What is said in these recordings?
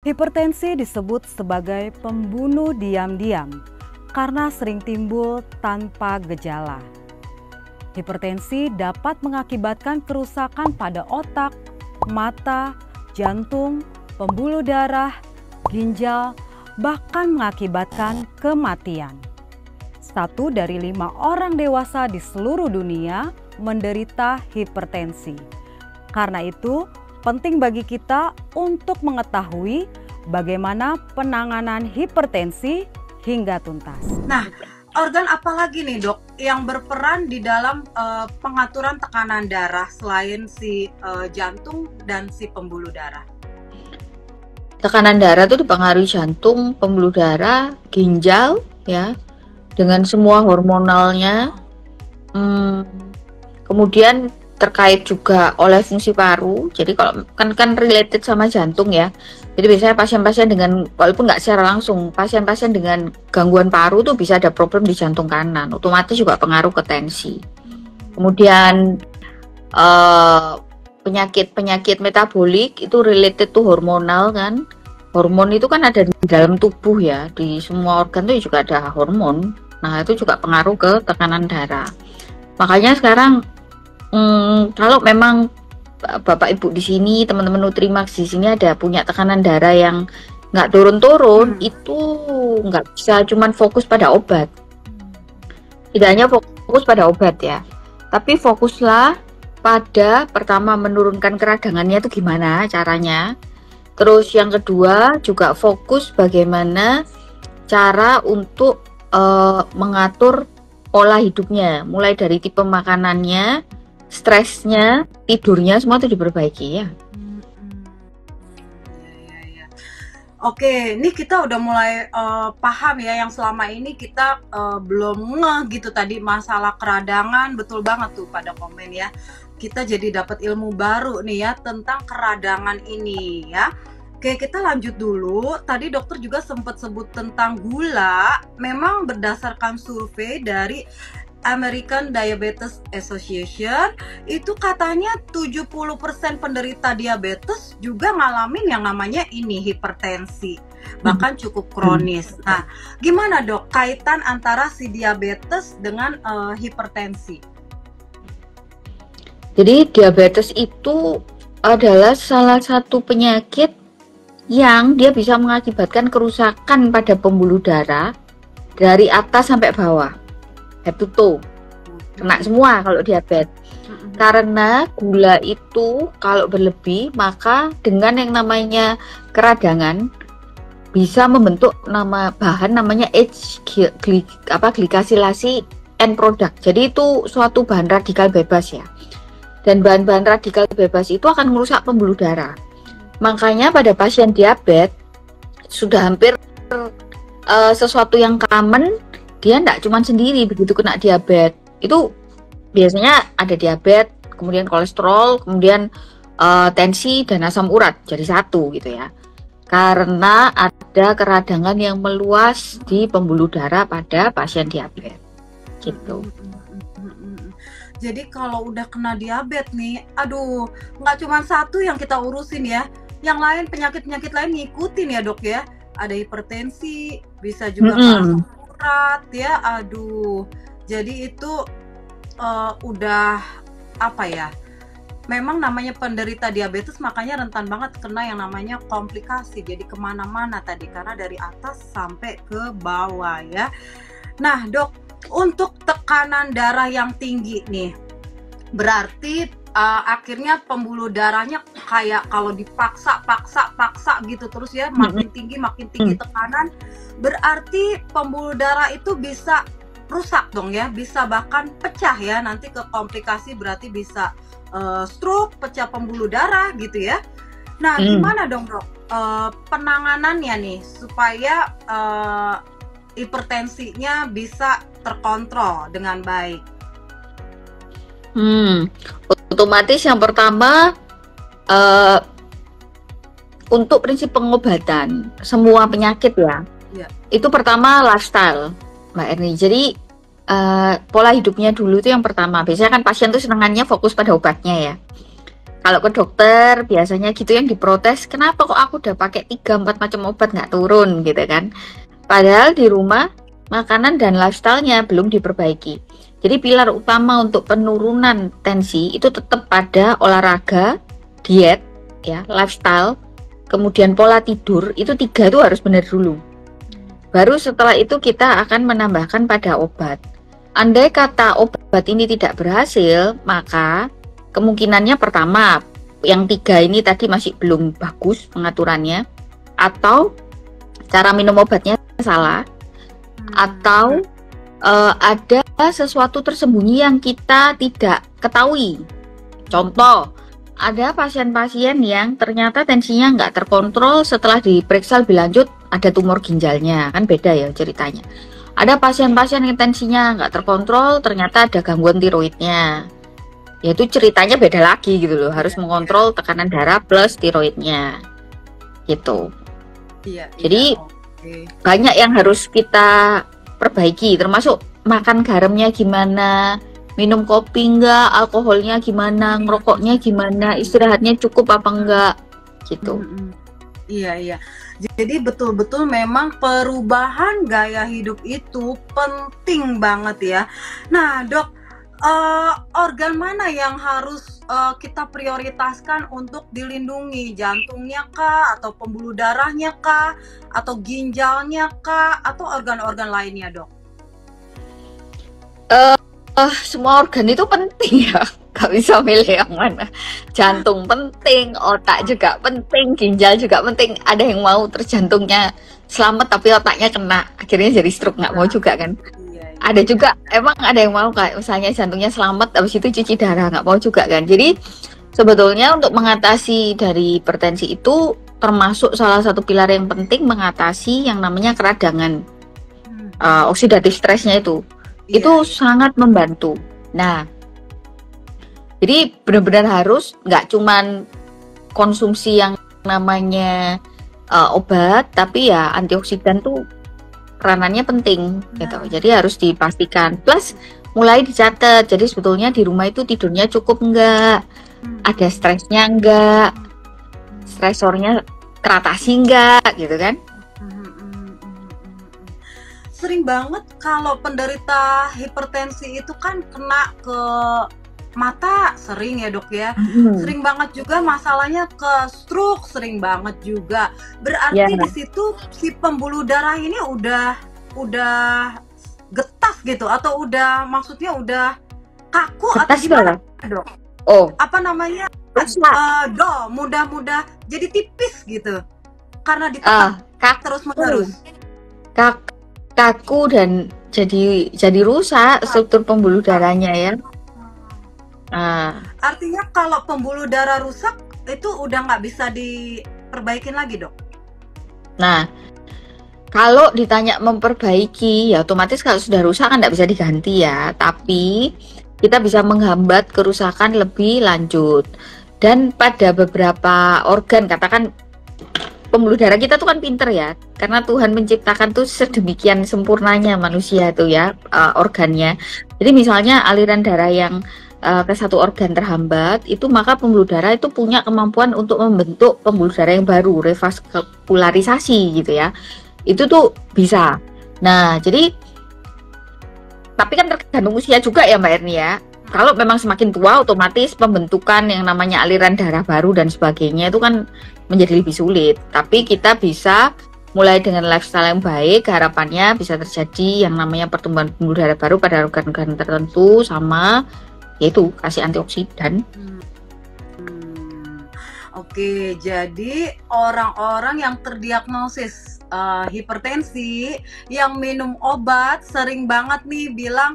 Hipertensi disebut sebagai pembunuh diam-diam karena sering timbul tanpa gejala. Hipertensi dapat mengakibatkan kerusakan pada otak, mata, jantung, pembuluh darah, ginjal, bahkan mengakibatkan kematian. 1 dari 5 orang dewasa di seluruh dunia menderita hipertensi. Karena itu, penting bagi kita untuk mengetahui bagaimana penanganan hipertensi hingga tuntas. Nah, organ apa lagi nih dok yang berperan di dalam pengaturan tekanan darah selain si jantung dan si pembuluh darah? Tekanan darah itu dipengaruhi jantung, pembuluh darah, ginjal, ya, dengan semua hormonalnya. Kemudian terkait juga oleh fungsi paru. Jadi kalau kan related sama jantung ya. Jadi biasanya pasien-pasien dengan, walaupun nggak secara langsung, pasien-pasien dengan gangguan paru tuh bisa ada problem di jantung kanan. Otomatis juga pengaruh ke tensi. Kemudian penyakit metabolik itu related to hormonal kan. Hormon itu kan ada di dalam tubuh ya. Di semua organ itu juga ada hormon. Nah itu juga pengaruh ke tekanan darah. Makanya sekarang kalau memang Bapak Ibu di sini, teman-teman Nutrimax di sini ada punya tekanan darah yang nggak turun-turun, itu nggak bisa cuman fokus pada obat. Tidak hanya fokus pada obat ya, tapi fokuslah pada pertama menurunkan keradangannya itu gimana caranya. Terus yang kedua juga fokus bagaimana cara untuk mengatur pola hidupnya, mulai dari tipe makanannya, stresnya, tidurnya, semua itu diperbaiki ya. Oke, ini kita udah mulai paham ya, yang selama ini kita belum ngeh gitu tadi masalah keradangan. Betul banget tuh pada komen ya. Kita jadi dapat ilmu baru nih ya tentang keradangan ini ya. Oke, kita lanjut dulu. Tadi dokter juga sempat sebut tentang gula. Memang berdasarkan survei dari American Diabetes Association, itu katanya 70% penderita diabetes juga ngalamin yang namanya ini hipertensi, bahkan cukup kronis. Nah, gimana dok kaitan antara si diabetes dengan hipertensi? Jadi diabetes itu adalah salah satu penyakit yang dia bisa mengakibatkan kerusakan pada pembuluh darah dari atas sampai bawah, head to toe, kena semua kalau diabetes. Karena gula itu kalau berlebih, maka dengan yang namanya keradangan bisa membentuk bahan namanya glikasilasi end product. Jadi itu suatu bahan radikal bebas ya. Dan bahan-bahan radikal bebas itu akan merusak pembuluh darah. Makanya pada pasien diabetes sudah hampir sesuatu yang common, dia tidak cuma sendiri begitu kena diabetes. Itu biasanya ada diabetes, kemudian kolesterol, kemudian tensi dan asam urat jadi satu gitu ya. Karena ada keradangan yang meluas di pembuluh darah pada pasien diabetes. Gitu. Jadi kalau udah kena diabetes nih, aduh, nggak cuma satu yang kita urusin ya. Yang lain, penyakit-penyakit lain ngikutin ya dok ya. Ada hipertensi, bisa juga asam urat ya, aduh. Jadi itu udah apa ya, memang namanya penderita diabetes makanya rentan banget kena yang namanya komplikasi. Jadi kemana-mana tadi, karena dari atas sampai ke bawah ya. Nah dok, untuk tekanan darah yang tinggi nih, berarti akhirnya pembuluh darahnya kayak kalau dipaksa gitu terus ya, makin tinggi tekanan, berarti pembuluh darah itu bisa rusak dong ya, bisa bahkan pecah ya, nanti ke komplikasi berarti bisa stroke, pecah pembuluh darah gitu ya. Nah gimana dong dok penanganannya nih supaya hipertensinya bisa terkontrol dengan baik? Otomatis yang pertama untuk prinsip pengobatan semua penyakit ya, itu pertama lifestyle Mbak Erni. Jadi pola hidupnya dulu itu yang pertama. Biasanya kan pasien tuh senangannya fokus pada obatnya ya. Kalau ke dokter biasanya gitu yang diprotes, kenapa kok aku udah pakai 3-4 macam obat nggak turun gitu kan. Padahal di rumah makanan dan lifestyle-nya belum diperbaiki. Jadi pilar utama untuk penurunan tensi itu tetap pada olahraga, diet, ya, lifestyle, kemudian pola tidur, itu 3 itu harus benar dulu. Baru setelah itu kita akan menambahkan pada obat. Andai kata obat ini tidak berhasil, maka kemungkinannya pertama, yang 3 ini tadi masih belum bagus pengaturannya, atau cara minum obatnya salah, atau ada sesuatu tersembunyi yang kita tidak ketahui. Contoh, ada pasien-pasien yang ternyata tensinya nggak terkontrol setelah diperiksa lebih lanjut ada tumor ginjalnya, kan beda ya ceritanya. Ada pasien-pasien yang tensinya nggak terkontrol ternyata ada gangguan tiroidnya. Yaitu ceritanya beda lagi gitu loh, harus mengontrol tekanan darah plus tiroidnya gitu. Jadi banyak yang harus kita perbaiki, termasuk makan garamnya gimana, minum kopi enggak, alkoholnya gimana, ngerokoknya gimana, istirahatnya cukup apa enggak gitu. Iya. Jadi betul-betul memang perubahan gaya hidup itu penting banget ya. Nah, Dok, organ mana yang harus kita prioritaskan untuk dilindungi? Jantungnya kah, atau pembuluh darahnya kah, atau ginjalnya kah, atau organ-organ lainnya, Dok? Semua organ itu penting ya, gak bisa milih yang mana. Jantung penting, otak juga penting, ginjal juga penting. Ada yang mau terjantungnya selamat tapi otaknya kena, akhirnya jadi stroke, nggak mau juga kan. Ada juga, emang ada yang mau kayak misalnya jantungnya selamat, habis itu cuci darah, nggak mau juga kan. Jadi sebetulnya untuk mengatasi dari hipertensi itu termasuk salah satu pilar yang penting mengatasi yang namanya keradangan oksidatif stresnya itu sangat membantu. Nah, jadi benar-benar harus nggak cuman konsumsi yang namanya obat, tapi ya antioksidan tuh peranannya penting gitu. Jadi harus dipastikan. Plus mulai dicatat. Jadi sebetulnya di rumah itu tidurnya cukup enggak? Ada stresnya enggak? Stresornya teratasi enggak gitu kan? Sering banget kalau penderita hipertensi itu kan kena ke mata, sering ya, Dok ya. Sering banget juga masalahnya ke stroke, sering banget juga. Berarti di situ si pembuluh darah ini udah getas gitu, atau maksudnya udah kaku atau gimana, Dok? Apa namanya? Mudah jadi tipis gitu. Karena ditekan terus-menerus. Kaku dan jadi rusak struktur pembuluh darahnya ya. Artinya kalau pembuluh darah rusak itu udah nggak bisa diperbaikin lagi, Dok? Nah, kalau ditanya memperbaiki, ya otomatis kalau sudah rusak kan nggak bisa diganti ya. Tapi kita bisa menghambat kerusakan lebih lanjut. Dan pada beberapa organ, katakan pembuluh darah kita tuh kan pinter ya, karena Tuhan menciptakan tuh sedemikian sempurnanya manusia tuh ya organnya. Jadi misalnya aliran darah yang ke satu organ terhambat, itu maka pembuluh darah itu punya kemampuan untuk membentuk pembuluh darah yang baru, revaskularisasi gitu ya. Itu tuh bisa. Nah, jadi tapi kan tergantung usia juga ya Mbak Erni ya. Kalau memang semakin tua otomatis pembentukan yang namanya aliran darah baru dan sebagainya itu kan menjadi lebih sulit. Tapi kita bisa mulai dengan lifestyle yang baik, harapannya bisa terjadi yang namanya pertumbuhan pembuluh darah baru pada organ-organ tertentu, sama yaitu kasih antioksidan. Oke, jadi orang-orang yang terdiagnosis hipertensi, yang minum obat sering banget nih bilang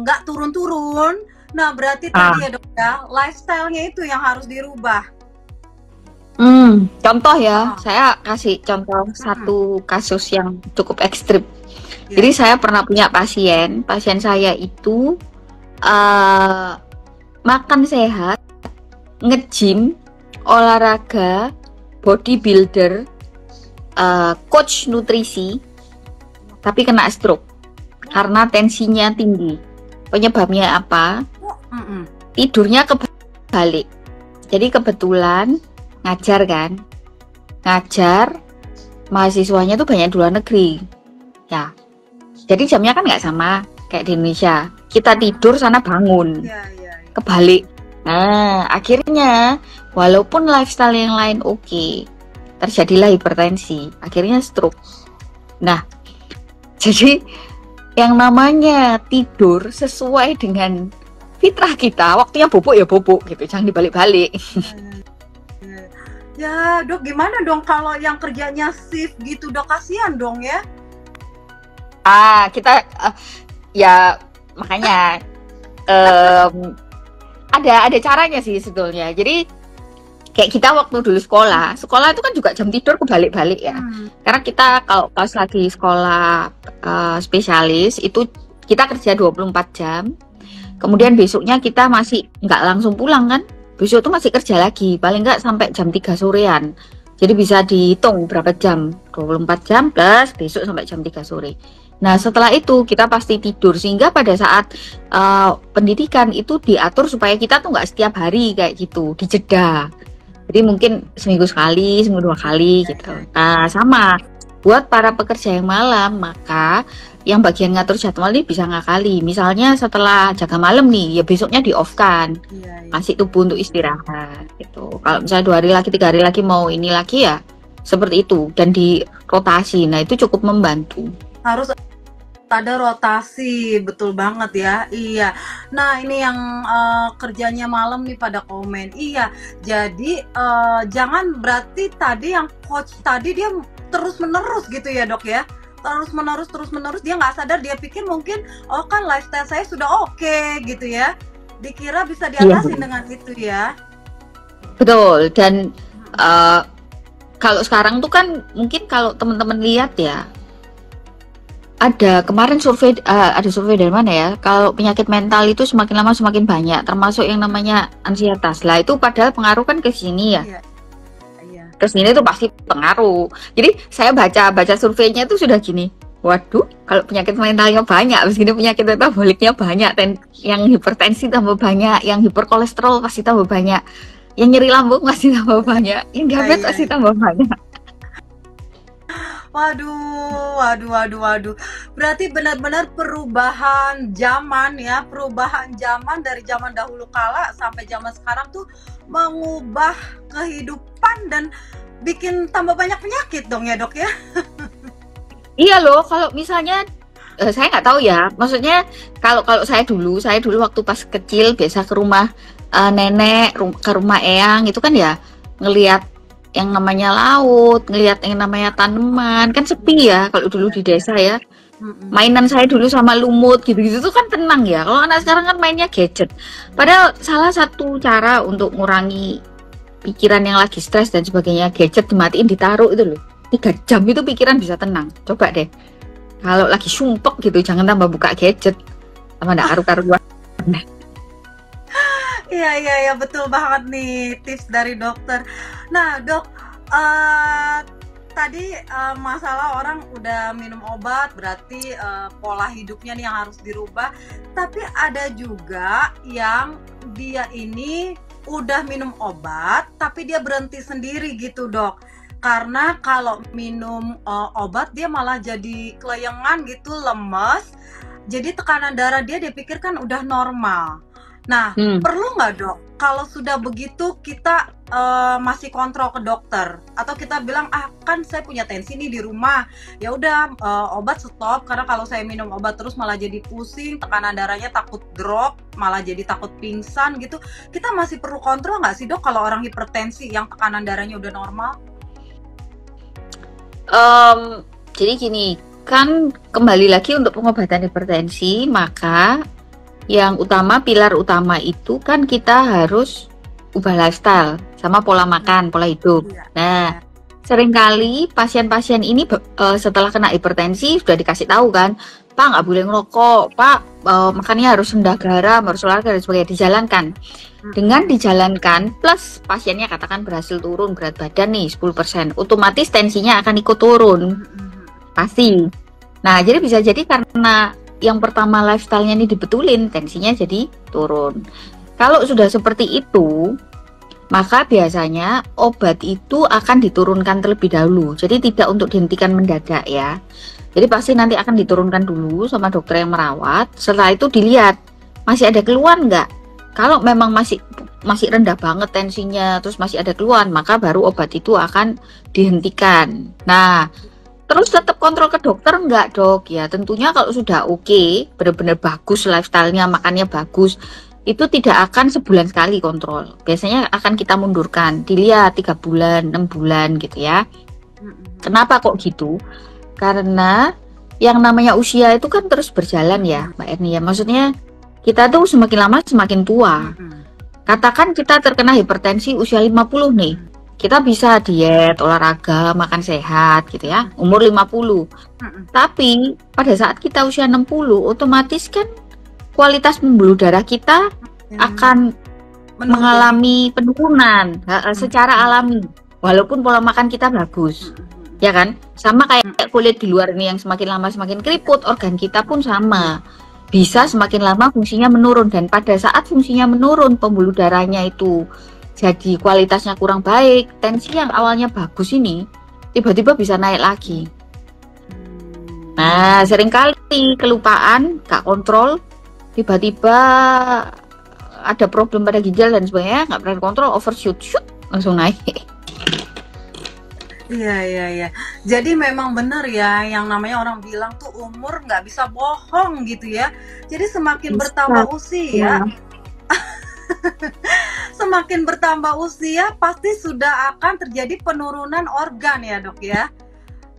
nggak turun-turun. Nah, berarti tadi ya, Dok ya, lifestyle-nya itu yang harus dirubah. Contoh ya, saya kasih contoh satu kasus yang cukup ekstrim. Jadi saya pernah punya pasien saya itu makan sehat, nge-gym, olahraga, bodybuilder, coach nutrisi, tapi kena stroke karena tensinya tinggi. Penyebabnya apa? Tidurnya kebalik. Jadi kebetulan ngajar kan, ngajar mahasiswanya tuh banyak di luar negeri. Ya, jadi jamnya kan nggak sama kayak di Indonesia. Kita tidur sana bangun, kebalik. Nah, akhirnya walaupun lifestyle yang lain oke, terjadilah hipertensi, akhirnya stroke. Nah, jadi yang namanya tidur sesuai dengan fitrah kita, waktunya bobok ya bobok gitu, jangan dibalik-balik. Ya dok, gimana dong kalau yang kerjanya shift gitu dok, kasihan dong ya. Kita ya makanya ada caranya sih sebetulnya. Jadi kayak kita waktu dulu sekolah itu kan juga jam tidur kebalik-balik ya. Karena kita kalau pas lagi sekolah spesialis itu kita kerja 24 jam. Kemudian besoknya kita masih nggak langsung pulang kan. Besok itu masih kerja lagi, paling nggak sampai jam 3 sorean. Jadi bisa dihitung berapa jam, 24 jam plus besok sampai jam 3 sore. Nah setelah itu kita pasti tidur, sehingga pada saat pendidikan itu diatur supaya kita tuh nggak setiap hari kayak gitu, dijeda. Jadi mungkin seminggu sekali, seminggu 2 kali gitu. Nah sama, buat para pekerja yang malam, maka yang bagian ngatur jadwal ini bisa ngakali. Misalnya setelah jaga malam nih, ya besoknya di off kan, kasih tubuh untuk istirahat gitu. Kalau misalnya 2 hari lagi, 3 hari lagi mau ini lagi ya seperti itu, dan di rotasi. Nah itu cukup membantu. Harus ada rotasi, betul banget ya. Iya. Nah ini yang kerjanya malam nih pada komen. Iya. Jadi jangan berarti tadi yang coach tadi dia terus menerus gitu ya dok ya. Terus menerus dia nggak sadar, dia pikir mungkin oh kan lifestyle saya sudah oke gitu ya, dikira bisa diatasi dengan itu ya. Betul. Dan kalau sekarang tuh kan mungkin kalau teman-teman lihat ya, ada kemarin survei, ada survei dari mana ya, kalau penyakit mental itu semakin lama semakin banyak, termasuk yang namanya ansietas lah. Itu padahal pengaruh kan ke sini ya. Ke sini tuh pasti pengaruh. Jadi saya baca surveinya itu sudah gini, waduh kalau penyakit mentalnya banyak, abis ini penyakit metaboliknya banyak, yang hipertensi tambah banyak, yang hiperkolesterol pasti tambah banyak, yang nyeri lambung pasti tambah banyak, yang diabetes pasti tambah banyak. Waduh. Berarti benar-benar perubahan zaman ya, perubahan zaman dari zaman dahulu kala sampai zaman sekarang tuh mengubah kehidupan dan bikin tambah banyak penyakit dong ya dok ya. Iya loh, kalau misalnya saya nggak tahu ya, maksudnya kalau saya dulu waktu pas kecil biasa ke rumah nenek, ke rumah eyang itu kan ya ngelihat yang namanya laut, ngelihat yang namanya tanaman, kan sepi ya kalau dulu di desa ya. Mainan saya dulu sama lumut gitu-gitu tuh kan tenang ya. Kalau anak sekarang kan mainnya gadget. Padahal salah satu cara untuk ngurangi pikiran yang lagi stres dan sebagainya, gadget dimatiin, ditaruh itu loh. 3 jam itu pikiran bisa tenang. Coba deh. Kalau lagi sumpek gitu jangan tambah buka gadget. Sama ndak karu-karuan. Iya betul banget nih tips dari dokter. Nah dok, tadi masalah orang udah minum obat berarti pola hidupnya nih yang harus dirubah. Tapi ada juga yang dia ini udah minum obat tapi dia berhenti sendiri gitu dok. Karena kalau minum obat dia malah jadi kelayangan gitu, lemes. Jadi tekanan darah dia pikirkan udah normal. Nah, perlu nggak dok? Kalau sudah begitu kita masih kontrol ke dokter, atau kita bilang kan saya punya tensi nih di rumah, ya udah obat stop, karena kalau saya minum obat terus malah jadi pusing, tekanan darahnya takut drop, malah jadi takut pingsan gitu. Kita masih perlu kontrol nggak sih dok kalau orang hipertensi yang tekanan darahnya udah normal? Jadi gini, kan kembali lagi untuk pengobatan hipertensi, maka yang utama, pilar utama itu kan kita harus ubah lifestyle sama pola makan, pola hidup. Nah, seringkali pasien-pasien ini setelah kena hipertensi sudah dikasih tahu kan, Pak nggak boleh ngerokok, Pak makannya harus rendah garam, harus olahraga dan sebagainya, dijalankan. Dengan dijalankan plus pasiennya katakan berhasil turun berat badan nih 10%, otomatis tensinya akan ikut turun. Pasti. Nah, jadi bisa jadi karena yang pertama lifestyle-nya ini dibetulin, tensinya jadi turun. Kalau sudah seperti itu, maka biasanya obat itu akan diturunkan terlebih dahulu. Jadi tidak untuk dihentikan mendadak ya. Jadi pasti nanti akan diturunkan dulu sama dokter yang merawat. Setelah itu dilihat masih ada keluhan nggak. Kalau memang masih rendah banget tensinya, terus masih ada keluhan, maka baru obat itu akan dihentikan. Nah, terus tetap kontrol ke dokter nggak dok? Ya tentunya kalau sudah oke, benar-benar bagus lifestyle-nya, makannya bagus, itu tidak akan sebulan sekali kontrol. Biasanya akan kita mundurkan, dilihat 3 bulan, 6 bulan gitu ya. Kenapa kok gitu? Karena yang namanya usia itu kan terus berjalan ya Mbak Erni ya. Maksudnya kita tuh semakin lama semakin tua. Katakan kita terkena hipertensi usia 50 nih. Kita bisa diet, olahraga, makan sehat gitu ya, umur 50. Tapi pada saat kita usia 60, otomatis kan kualitas pembuluh darah kita akan mengalami penurunan secara alami. Walaupun pola makan kita bagus. Ya kan? Sama kayak kulit di luar ini yang semakin lama semakin keriput, organ kita pun sama. Bisa semakin lama fungsinya menurun, dan pada saat fungsinya menurun, pembuluh darahnya itu jadi kualitasnya kurang baik, tensi yang awalnya bagus ini tiba-tiba bisa naik lagi. Nah, seringkali kelupaan, gak kontrol, tiba-tiba ada problem pada ginjal dan sebagainya, nggak pernah kontrol, overshoot, langsung naik. Iya. Jadi memang benar ya, yang namanya orang bilang tuh umur nggak bisa bohong gitu ya. Jadi semakin bertambah usia, semakin bertambah usia pasti sudah akan terjadi penurunan organ ya dok ya.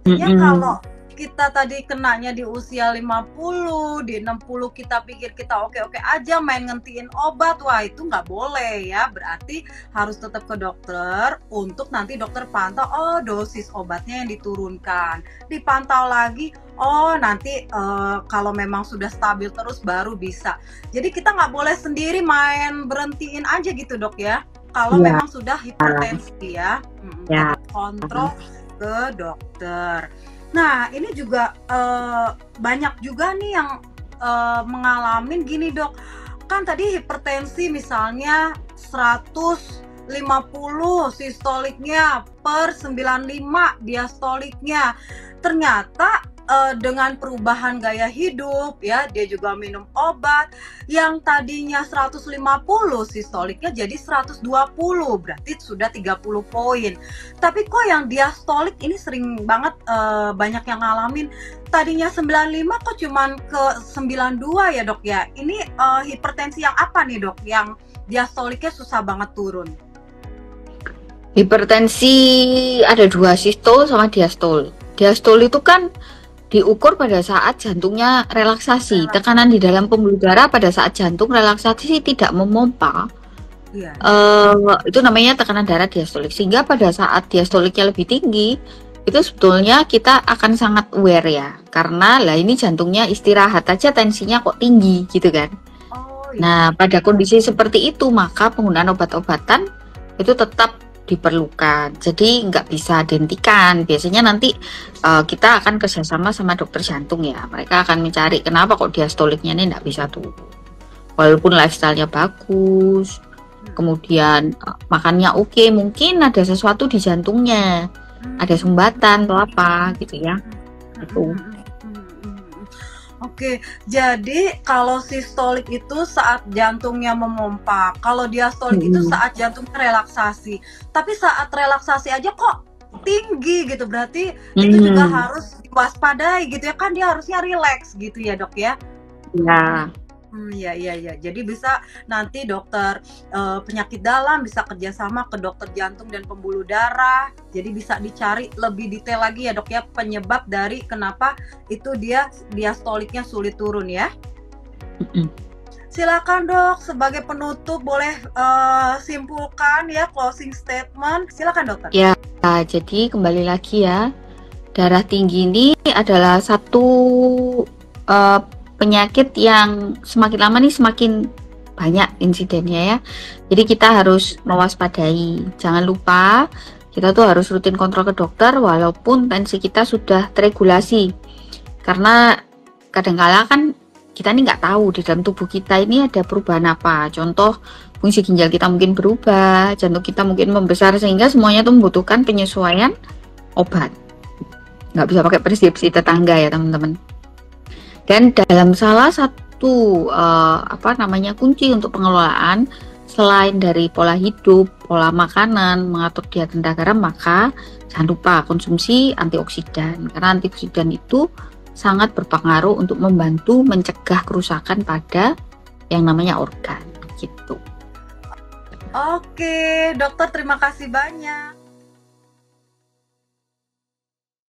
Ya kalau kita tadi kenanya di usia 50, di 60 kita pikir kita oke-oke aja main ngentiin obat, wah itu nggak boleh ya. Berarti harus tetap ke dokter untuk nanti dokter pantau, oh dosis obatnya yang diturunkan, dipantau lagi, oh nanti kalau memang sudah stabil terus baru bisa. Jadi kita nggak boleh sendiri main berhentiin aja gitu dok ya. Kalau memang sudah hipertensi ya, kontrol ke dokter. Nah, ini juga banyak juga nih yang mengalami gini dok. Kan tadi hipertensi misalnya 150 sistoliknya per 95 diastoliknya. Ternyata dengan perubahan gaya hidup ya, dia juga minum obat yang tadinya 150 sistoliknya jadi 120, berarti sudah 30 poin. Tapi kok yang diastolik ini sering banget banyak yang ngalamin, tadinya 95 kok cuman ke 92 ya dok ya. Ini hipertensi yang apa nih dok yang diastoliknya susah banget turun? Hipertensi ada 2, sistol sama diastol. Diastol itu kan diukur pada saat jantungnya relaksasi. Tekanan di dalam pembuluh darah pada saat jantung relaksasi tidak memompa. Itu namanya tekanan darah diastolik. Sehingga pada saat diastoliknya lebih tinggi, itu sebetulnya kita akan sangat aware ya. Karena lah ini jantungnya istirahat aja tensinya kok tinggi gitu kan. Nah, pada kondisi seperti itu maka penggunaan obat-obatan itu tetap diperlukan, jadi nggak bisa dihentikan. Biasanya nanti kita akan kerjasama sama dokter jantung ya, mereka akan mencari kenapa kok diastoliknya ini nggak bisa turun walaupun lifestyle-nya bagus, kemudian makannya oke, mungkin ada sesuatu di jantungnya, ada sumbatan atau apa gitu ya. Itu Oke, jadi kalau sistolik itu saat jantungnya memompa, kalau diastolik itu saat jantungnya relaksasi. Tapi saat relaksasi aja kok tinggi gitu, berarti itu juga harus diwaspadai gitu ya, kan dia harusnya rileks gitu ya dok ya? Iya. Iya. Jadi bisa nanti dokter penyakit dalam bisa kerjasama ke dokter jantung dan pembuluh darah. Jadi bisa dicari lebih detail lagi ya dok ya, penyebab dari kenapa itu dia diastoliknya sulit turun ya. Silakan dok, sebagai penutup boleh simpulkan ya, closing statement. Silakan dokter. Ya, jadi kembali lagi ya, darah tinggi ini adalah satu penyakit yang semakin lama nih semakin banyak insidennya ya. Jadi kita harus mewaspadai. Jangan lupa kita tuh harus rutin kontrol ke dokter walaupun tensi kita sudah teregulasi. Karena kadang-kala kan kita nih nggak tahu di dalam tubuh kita ini ada perubahan apa. Contoh fungsi ginjal kita mungkin berubah, jantung kita mungkin membesar, sehingga semuanya itu membutuhkan penyesuaian obat. Nggak bisa pakai preskripsi tetangga ya teman-teman. Dan dalam salah satu kunci untuk pengelolaan, selain dari pola hidup, pola makanan, mengatur diet rendah garam, maka jangan lupa konsumsi antioksidan, karena antioksidan itu sangat berpengaruh untuk membantu mencegah kerusakan pada yang namanya organ gitu. Oke, dokter, terima kasih banyak.